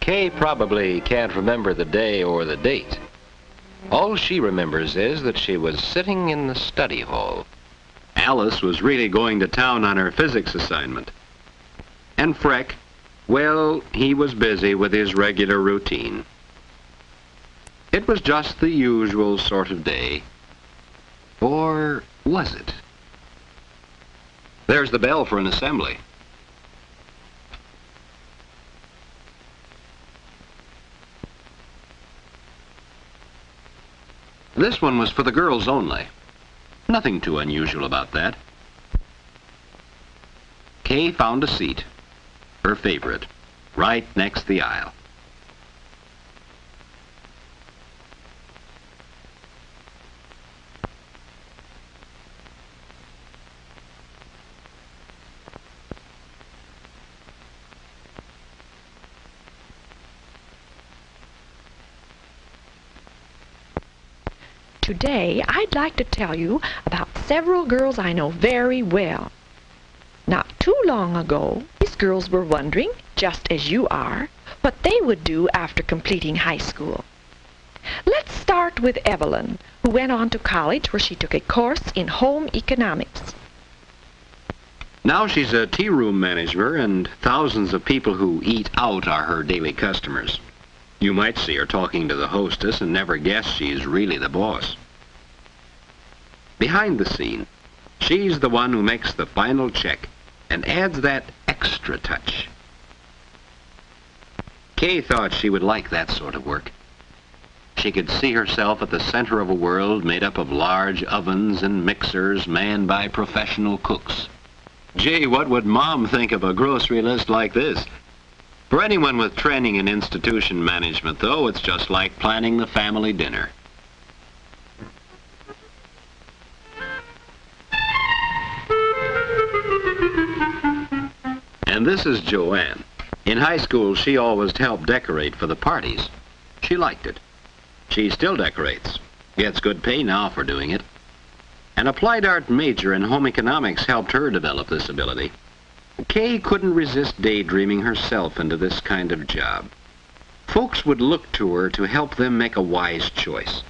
Kay probably can't remember the day or the date. All she remembers is that she was sitting in the study hall. Alice was really going to town on her physics assignment. And Freck, well, he was busy with his regular routine. It was just the usual sort of day. Or was it? There's the bell for an assembly. This one was for the girls only. Nothing too unusual about that. Kay found a seat, her favorite, right next the aisle. Today, I'd like to tell you about several girls I know very well. Not too long ago, these girls were wondering, just as you are, what they would do after completing high school. Let's start with Evelyn, who went on to college where she took a course in home economics. Now she's a tea room manager, and thousands of people who eat out are her daily customers. You might see her talking to the hostess and never guess she's really the boss. Behind the scene, she's the one who makes the final check and adds that extra touch. Kay thought she would like that sort of work. She could see herself at the center of a world made up of large ovens and mixers manned by professional cooks. Gee, what would Mom think of a grocery list like this? For anyone with training in institution management, though, it's just like planning the family dinner. And this is Joanne. In high school, she always helped decorate for the parties. She liked it. She still decorates. Gets good pay now for doing it. An applied art major in home economics helped her develop this ability. Kay couldn't resist daydreaming herself into this kind of job. Folks would look to her to help them make a wise choice.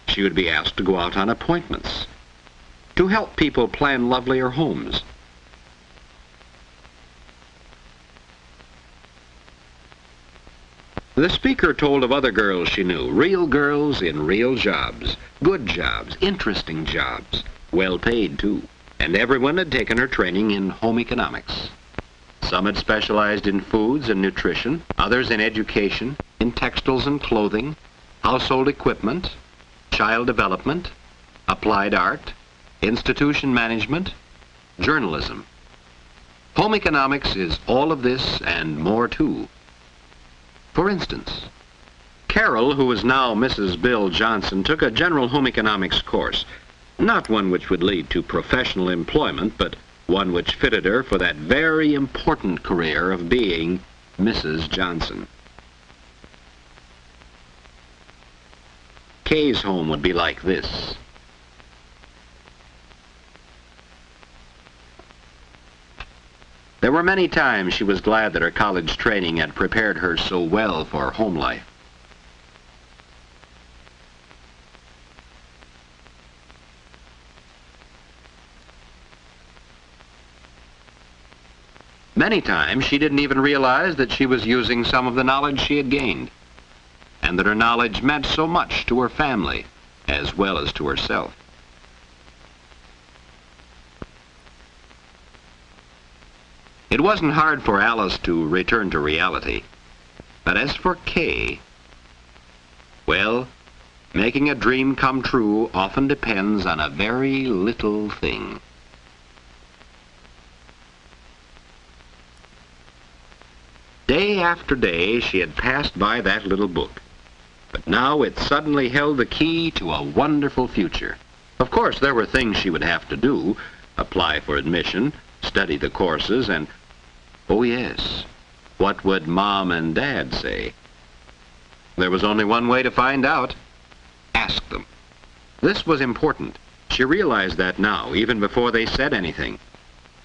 She would be asked to go out on appointments, to help people plan lovelier homes. The speaker told of other girls she knew, real girls in real jobs, good jobs, interesting jobs, well paid too. And everyone had taken her training in home economics. Some had specialized in foods and nutrition, others in education, in textiles and clothing, household equipment, child development, applied art, institution management, journalism. Home economics is all of this and more too. For instance, Carol, who is now Mrs. Bill Johnson, took a general home economics course. Not one which would lead to professional employment, but one which fitted her for that very important career of being Mrs. Johnson. Kay's home would be like this. There were many times she was glad that her college training had prepared her so well for home life. Many times she didn't even realize that she was using some of the knowledge she had gained, and that her knowledge meant so much to her family as well as to herself. It wasn't hard for Alice to return to reality, but as for Kay, well, making a dream come true often depends on a very little thing. Day after day, she had passed by that little book, but now it suddenly held the key to a wonderful future. Of course, there were things she would have to do, apply for admission, study the courses, and, oh yes, what would Mom and Dad say? There was only one way to find out. Ask them. This was important. She realized that now, even before they said anything.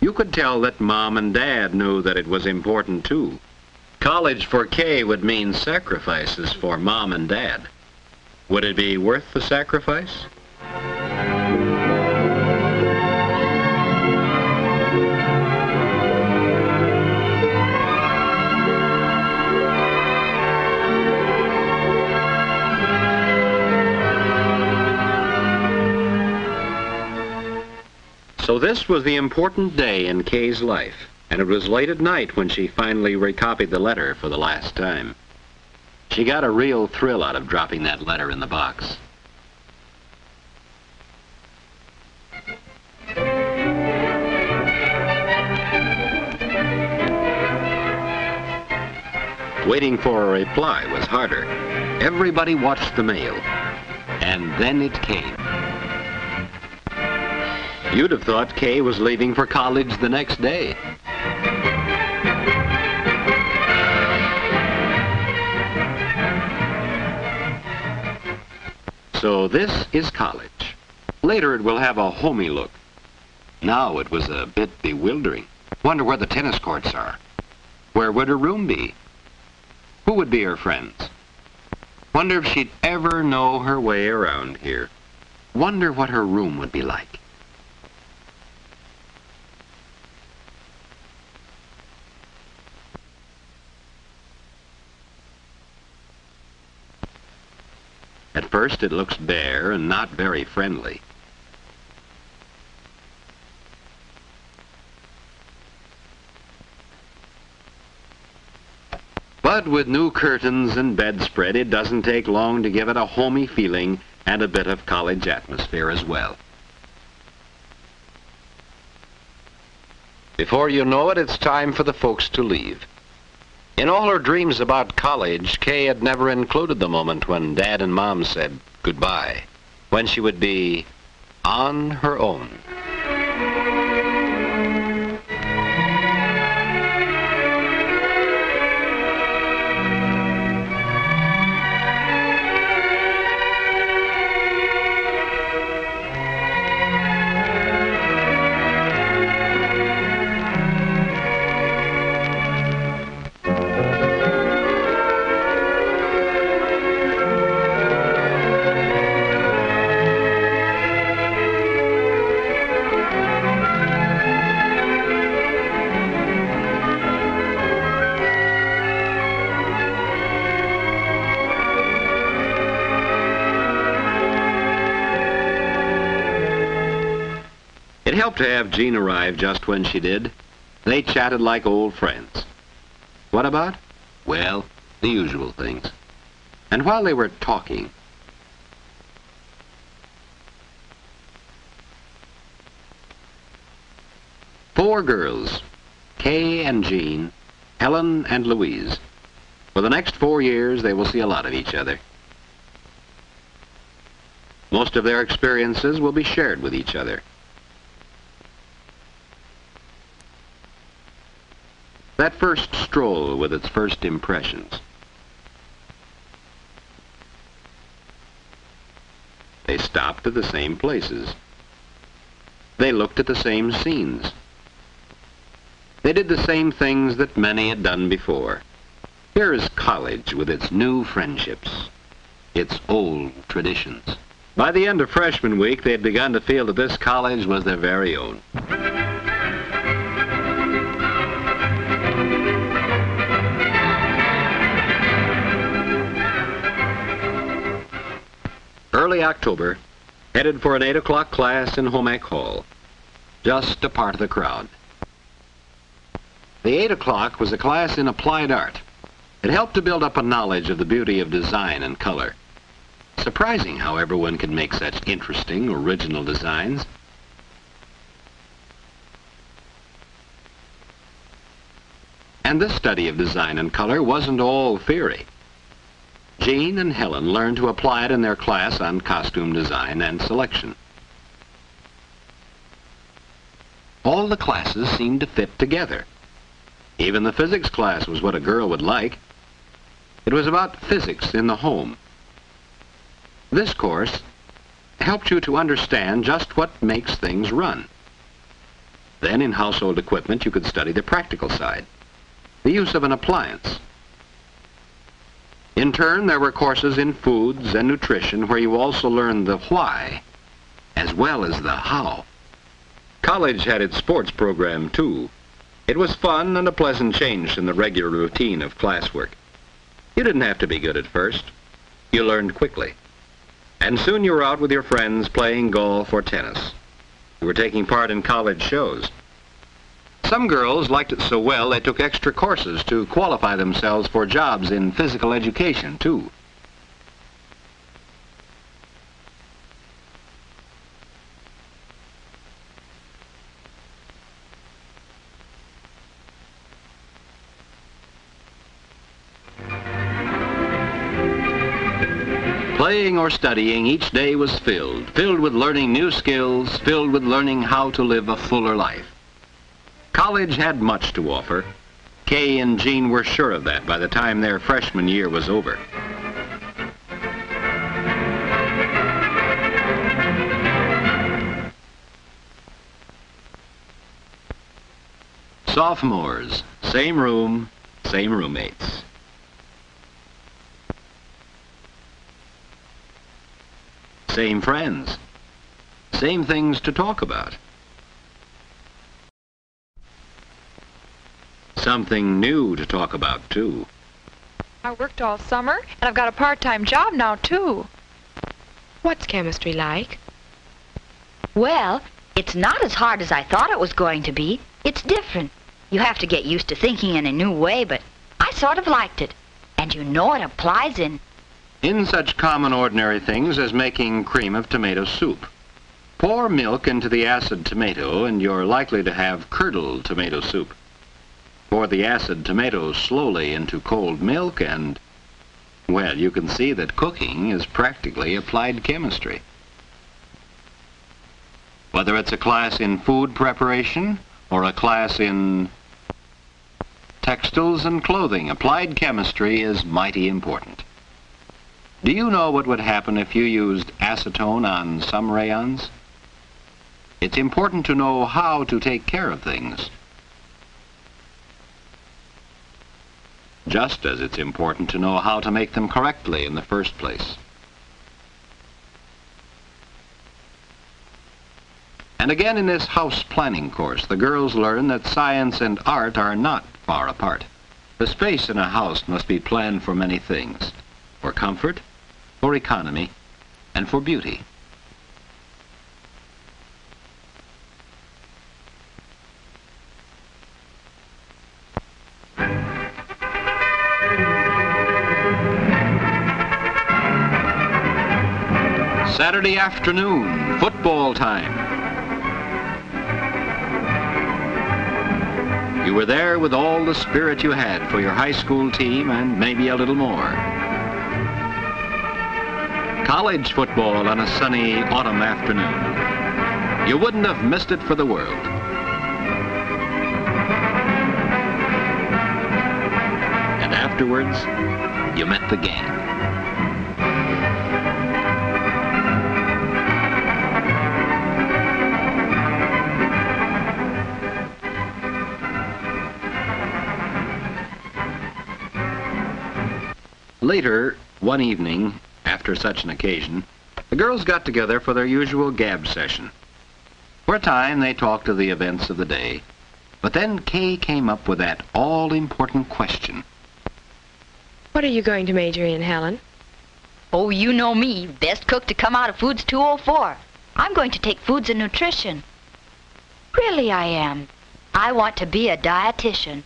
You could tell that Mom and Dad knew that it was important too. College for Kay would mean sacrifices for Mom and Dad. Would it be worth the sacrifice? So this was the important day in Kay's life, and it was late at night when she finally recopied the letter for the last time. She got a real thrill out of dropping that letter in the box. Waiting for a reply was harder. Everybody watched the mail, and then it came. You'd have thought Kay was leaving for college the next day. So this is college. Later it will have a homey look. Now it was a bit bewildering. Wonder where the tennis courts are. Where would her room be? Who would be her friends? Wonder if she'd ever know her way around here. Wonder what her room would be like. At first it looks bare and not very friendly. But with new curtains and bedspread, it doesn't take long to give it a homey feeling and a bit of college atmosphere as well. Before you know it, it's time for the folks to leave. In all her dreams about college, Kay had never included the moment when Dad and Mom said goodbye, when she would be on her own. It helped to have Jean arrive just when she did. They chatted like old friends. What about? Well, the usual things. And while they were talking, four girls, Kay and Jean, Helen and Louise. For the next 4 years, they will see a lot of each other. Most of their experiences will be shared with each other. That first stroll with its first impressions. They stopped at the same places. They looked at the same scenes. They did the same things that many had done before. Here is college with its new friendships, its old traditions. By the end of freshman week, they had begun to feel that this college was their very own. Early October, headed for an 8 o'clock class in Homemak Hall, just a part of the crowd. The 8 o'clock was a class in applied art. It helped to build up a knowledge of the beauty of design and color. Surprising how everyone could make such interesting, original designs. And this study of design and color wasn't all theory. Jean and Helen learned to apply it in their class on costume design and selection. All the classes seemed to fit together. Even the physics class was what a girl would like. It was about physics in the home. This course helped you to understand just what makes things run. Then in household equipment you could study the practical side, the use of an appliance, In turn, there were courses in foods and nutrition where you also learned the why, as well as the how. College had its sports program, too. It was fun and a pleasant change from the regular routine of classwork. You didn't have to be good at first. You learned quickly. And soon you were out with your friends playing golf or tennis. You were taking part in college shows. Some girls liked it so well they took extra courses to qualify themselves for jobs in physical education, too. Playing or studying, each day was filled with learning new skills, filled with learning how to live a fuller life. College had much to offer. Kay and Jean were sure of that by the time their freshman year was over. Sophomores, same room, same roommates. Same friends, same things to talk about. Something new to talk about, too. I worked all summer, and I've got a part-time job now, too. What's chemistry like? Well, it's not as hard as I thought it was going to be. It's different. You have to get used to thinking in a new way, but I sort of liked it. And you know it applies in such common ordinary things as making cream of tomato soup. Pour milk into the acid tomato, and you're likely to have curdled tomato soup. Pour the acid tomatoes slowly into cold milk and, well, you can see that cooking is practically applied chemistry. Whether it's a class in food preparation or a class in textiles and clothing, applied chemistry is mighty important. Do you know what would happen if you used acetone on some rayons? It's important to know how to take care of things. Just as it's important to know how to make them correctly in the first place. And again in this house planning course, the girls learn that science and art are not far apart. The space in a house must be planned for many things. For comfort, for economy, and for beauty. Saturday afternoon, football time. You were there with all the spirit you had for your high school team and maybe a little more. College football on a sunny autumn afternoon. You wouldn't have missed it for the world. And afterwards, you met the gang. Later, one evening, after such an occasion, the girls got together for their usual gab session. For a time, they talked of the events of the day, but then Kay came up with that all-important question. What are you going to major in, Helen? Oh, you know me, best cook to come out of Foods 204. I'm going to take foods and nutrition. Really, I am. I want to be a dietitian.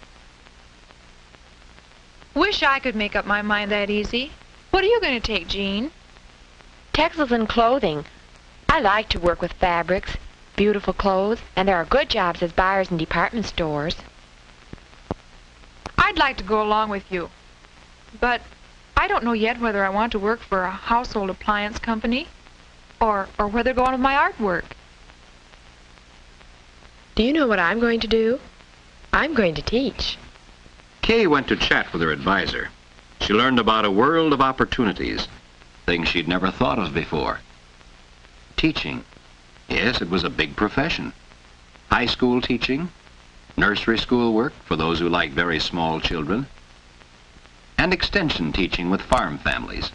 Wish I could make up my mind that easy. What are you going to take, Jean? Textiles and clothing. I like to work with fabrics, beautiful clothes, and there are good jobs as buyers in department stores. I'd like to go along with you, but I don't know yet whether I want to work for a household appliance company or whether to go on with my artwork. Do you know what I'm going to do? I'm going to teach. Kay went to chat with her advisor. She learned about a world of opportunities, things she'd never thought of before. Teaching. Yes, it was a big profession. High school teaching, nursery school work for those who like very small children, and extension teaching with farm families.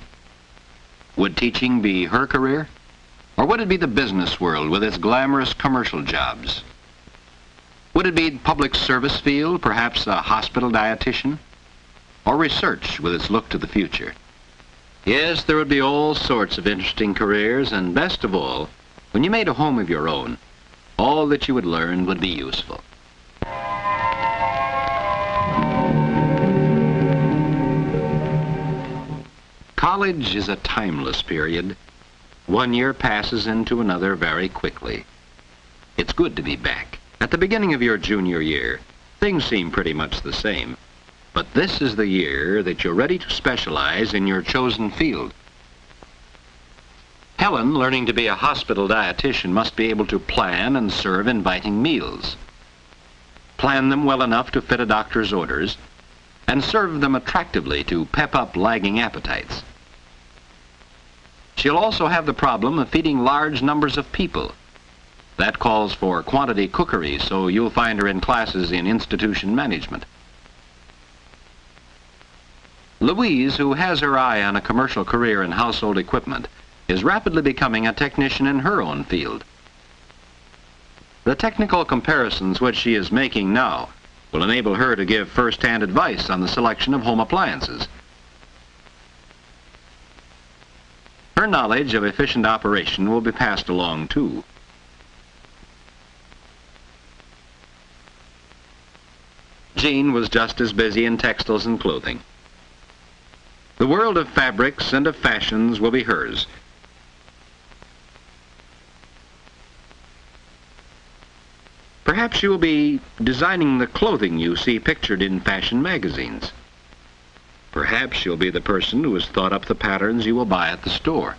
Would teaching be her career? Or would it be the business world with its glamorous commercial jobs? Would it be the public service field, perhaps a hospital dietitian? Or research with its look to the future? Yes, there would be all sorts of interesting careers, and best of all, when you made a home of your own, all that you would learn would be useful. College is a timeless period. One year passes into another very quickly. It's good to be back. At the beginning of your junior year, things seem pretty much the same. But this is the year that you're ready to specialize in your chosen field. Helen, learning to be a hospital dietitian, must be able to plan and serve inviting meals. Plan them well enough to fit a doctor's orders, and serve them attractively to pep up lagging appetites. She'll also have the problem of feeding large numbers of people. That calls for quantity cookery, so you'll find her in classes in institution management. Louise, who has her eye on a commercial career in household equipment, is rapidly becoming a technician in her own field. The technical comparisons which she is making now will enable her to give first-hand advice on the selection of home appliances. Her knowledge of efficient operation will be passed along too. Jean was just as busy in textiles and clothing. The world of fabrics and of fashions will be hers. Perhaps you will be designing the clothing you see pictured in fashion magazines. Perhaps you'll be the person who has thought up the patterns you will buy at the store.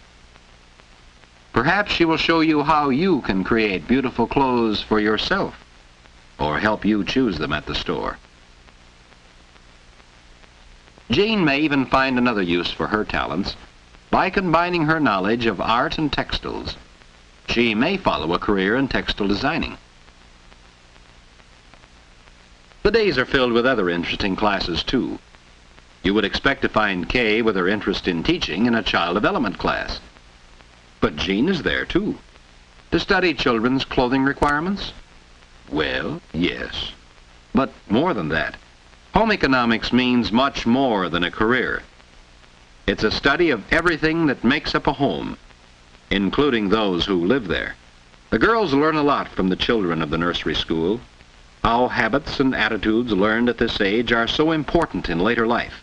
Perhaps she will show you how you can create beautiful clothes for yourself, or help you choose them at the store. Jean may even find another use for her talents by combining her knowledge of art and textiles. She may follow a career in textile designing. The days are filled with other interesting classes too. You would expect to find Kay with her interest in teaching in a child development class. But Jean is there too. To study children's clothing requirements? Well, yes. But more than that. Home economics means much more than a career. It's a study of everything that makes up a home, including those who live there. The girls learn a lot from the children of the nursery school. How habits and attitudes learned at this age are so important in later life.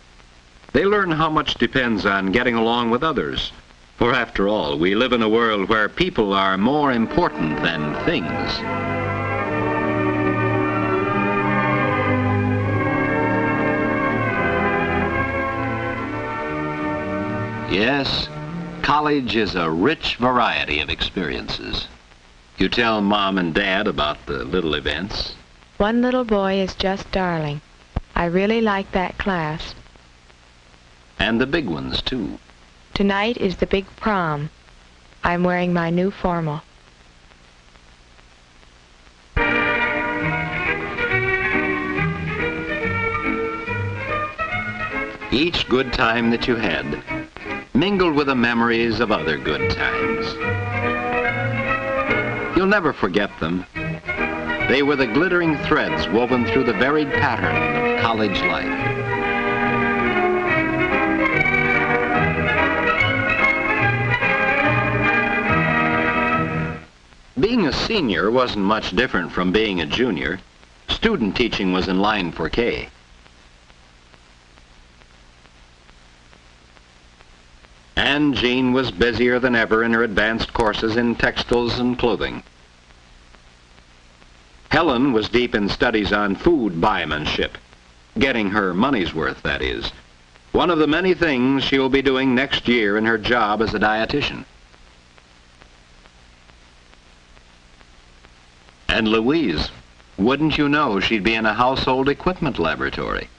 They learn how much depends on getting along with others. For after all, we live in a world where people are more important than things. Yes, college is a rich variety of experiences. You tell Mom and Dad about the little events. One little boy is just darling. I really like that class. And the big ones, too. Tonight is the big prom. I'm wearing my new formal. Each good time that you had, mingled with the memories of other good times. You'll never forget them. They were the glittering threads woven through the varied pattern of college life. Being a senior wasn't much different from being a junior. Student teaching was in line for Kay. And Jean was busier than ever in her advanced courses in textiles and clothing. Helen was deep in studies on food buymanship, getting her money's worth, that is. One of the many things she'll be doing next year in her job as a dietitian. And Louise, wouldn't you know she'd be in a household equipment laboratory?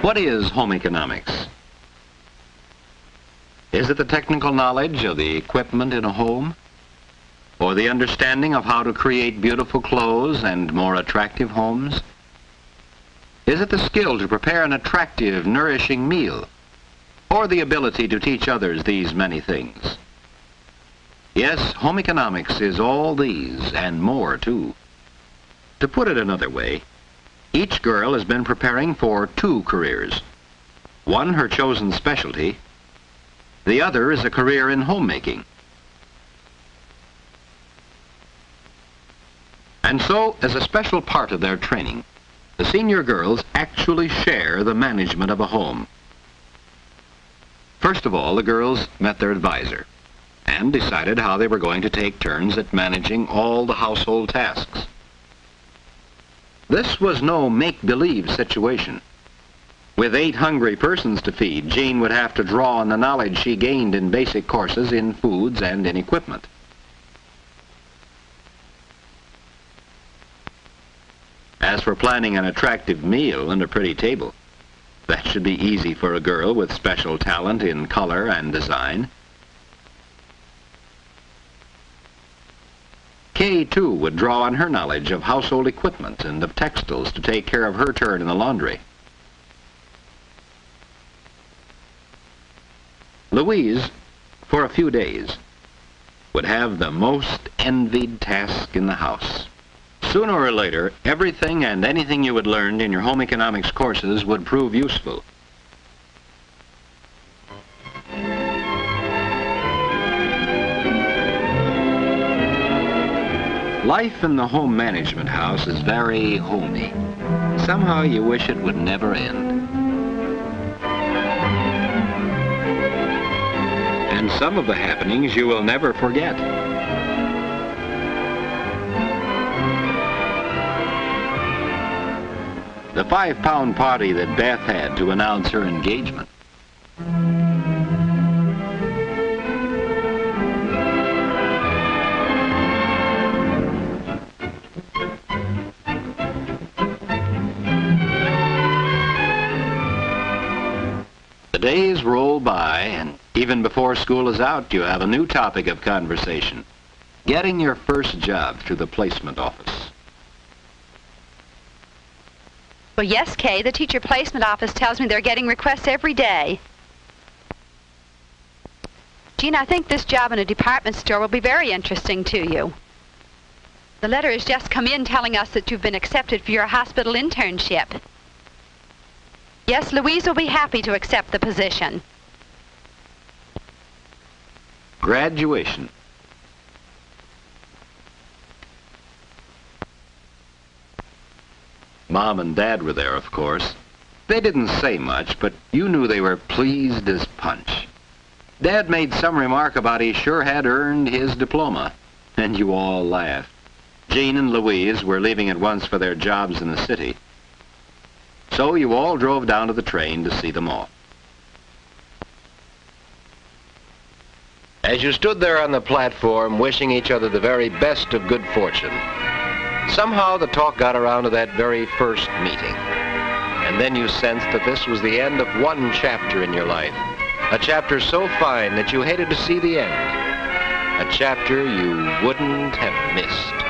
What is home economics? Is it the technical knowledge of the equipment in a home? Or the understanding of how to create beautiful clothes and more attractive homes? Is it the skill to prepare an attractive, nourishing meal? Or the ability to teach others these many things? Yes, home economics is all these and more, too. To put it another way, each girl has been preparing for two careers. One, her chosen specialty. The other is a career in homemaking. And so, as a special part of their training, the senior girls actually share the management of a home. First of all, the girls met their advisor and decided how they were going to take turns at managing all the household tasks. This was no make-believe situation. With 8 hungry persons to feed, Jean would have to draw on the knowledge she gained in basic courses in foods and in equipment. As for planning an attractive meal and a pretty table, that should be easy for a girl with special talent in color and design. Kay, too, would draw on her knowledge of household equipment and of textiles to take care of her turn in the laundry. Louise, for a few days, would have the most envied task in the house. Sooner or later, everything and anything you had learned in your home economics courses would prove useful. Life in the home management house is very homey. Somehow you wish it would never end. And some of the happenings you will never forget. The 5-pound party that Beth had to announce her engagement. The days roll by, and even before school is out, you have a new topic of conversation. Getting your first job through the placement office. Well, yes, Kay, the teacher placement office tells me they're getting requests every day. Jean, I think this job in a department store will be very interesting to you. The letter has just come in telling us that you've been accepted for your hospital internship. Yes, Louise will be happy to accept the position. Graduation. Mom and Dad were there, of course. They didn't say much, but you knew they were pleased as punch. Dad made some remark about he sure had earned his diploma, and you all laughed. Jean and Louise were leaving at once for their jobs in the city. So you all drove down to the train to see them off. As you stood there on the platform wishing each other the very best of good fortune, somehow the talk got around to that very first meeting. And then you sensed that this was the end of one chapter in your life. A chapter so fine that you hated to see the end. A chapter you wouldn't have missed.